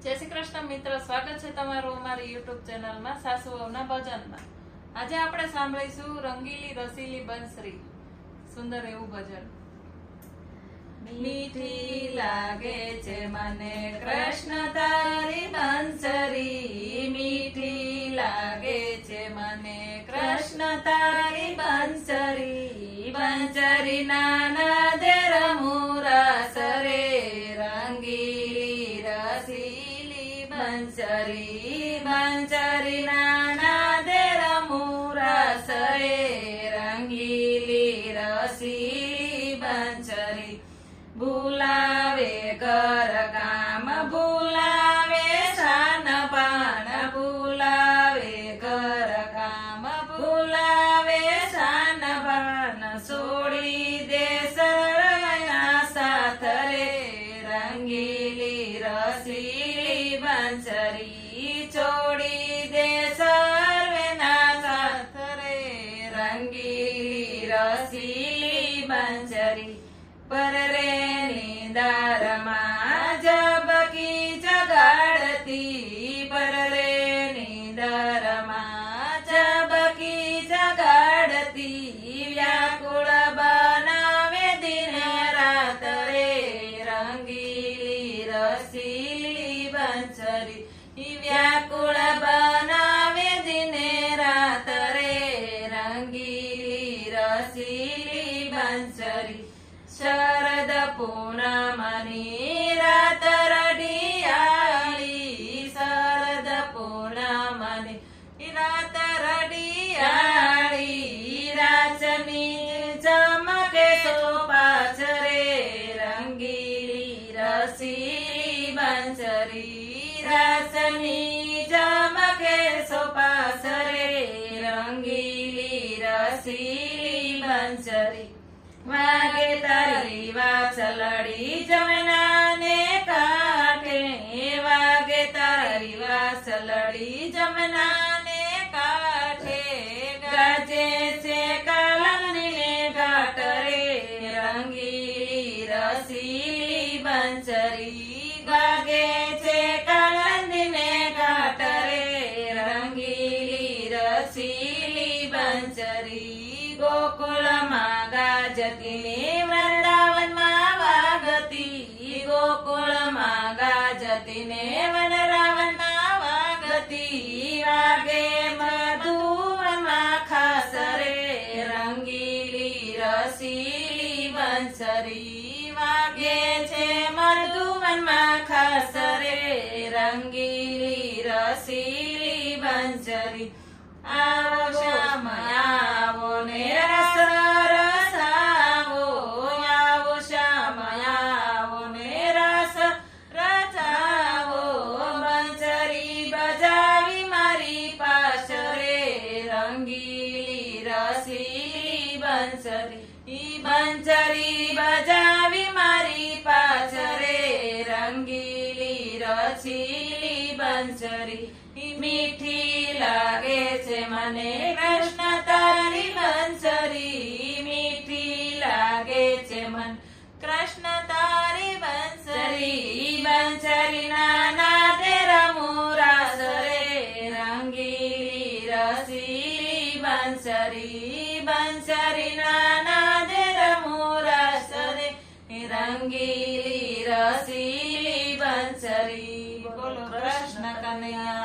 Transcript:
જય શ્રી કૃષ્ણ મિત્રો, સ્વાગત છે તમારું અમારી યુટ્યુબ ચેનલમાં સાસુ વહુના ભજનમાં। આજે આપણે સાંભળીશું રંગીલી રસીલી બંસરી, સુંદર એવું ભજન। મીઠી લાગે છે મને કૃષ્ણ તારી બંસરી, મીઠી લાગે છે મને કૃષ્ણ તારી બંસરી, બંસરી નાના દે રમુરાસ રે, રંગીલી રસીલી બંસરી, બંસરી નાના દે રમુરાસ રે, રંગીલી રસીલી બંસરી, ભૂલાવે ઘર કામ ભૂલાવે શાન પાન, ભૂલાવે ઘર કામ ભૂલાવે શાન પાન, છોડી દે સર્વના સાથ રે, રંગીલી રસીલી બંસરી, છોડી દે સર્વના સાથ રે, રંગીલી રસીલી બંસરી, પર રે નિંદરમાં ઝબકી જગાડતી, પર રે નિંદરમાં ઝબકી જગાડતી, વ્યાકુળ બનાવે દિન રાત રે, રંગીલી રસીલી બંસરી, વ્યાકુળ બનાવે દિન રાત રે, રંગીલી રસીલી બંસરી, શરદ પૂનમની રાત રડિયાળી, શરદ પૂનમની રાત રડિયાળી, રાચની ચમકે સોપાસ રે, રંગીલી રસીલી બંસરી, રાચની ચમકે સોપાસ રે, રંગીલી રસીલી બંસરી, વાગે તારી વાસલડી જમનાને કાંઠે, વાગે તારી વાસલડી જમનાને કાંઠે, ગાજે છે કાલંદીને ઘાટ રે, રંગીલી રસીલી બંસરી, વાગે છે કાલંદીને ઘાટ રે, રંગીલી રસીલી બંસરી, ગોકુળમાં ગાજતી ને વૃંદાવનમાં વાગતી, ગોકુળમાં ગાજતી ને વૃંદાવનમાં વાગતી, વાગે મધુવનમાં ખાસ રે, રંગીલી રસીલી બંસરી, વાગે છે મધુવનમાં ખાસ રે, રંગીલી રસીલી બંસરી, આવો શ્યામ આવો ને રસ રસાવો, આવો શ્યામ આવો ને રસ રચાવો, બંસરી બજાવી મારી પાસ રે, રંગીલી રસીલી બંસરી, બંસરી બજાવી મારી પાસ રે, રંગીલી રસીલી બંસરી, મીઠી લાગે છે મને કૃષ્ણ તારી બંસરી, મીઠી લાગે છે મન કૃષ્ણ તારી બંસરી, બંસરી નાના દે રમુરાસ રે, રંગીલી રસીલી બંસરી, બંસરી નાના દે રમુરાસ રે, રંગીલી રસીલી બંસરી, બોલો કૃષ્ણ કનૈયા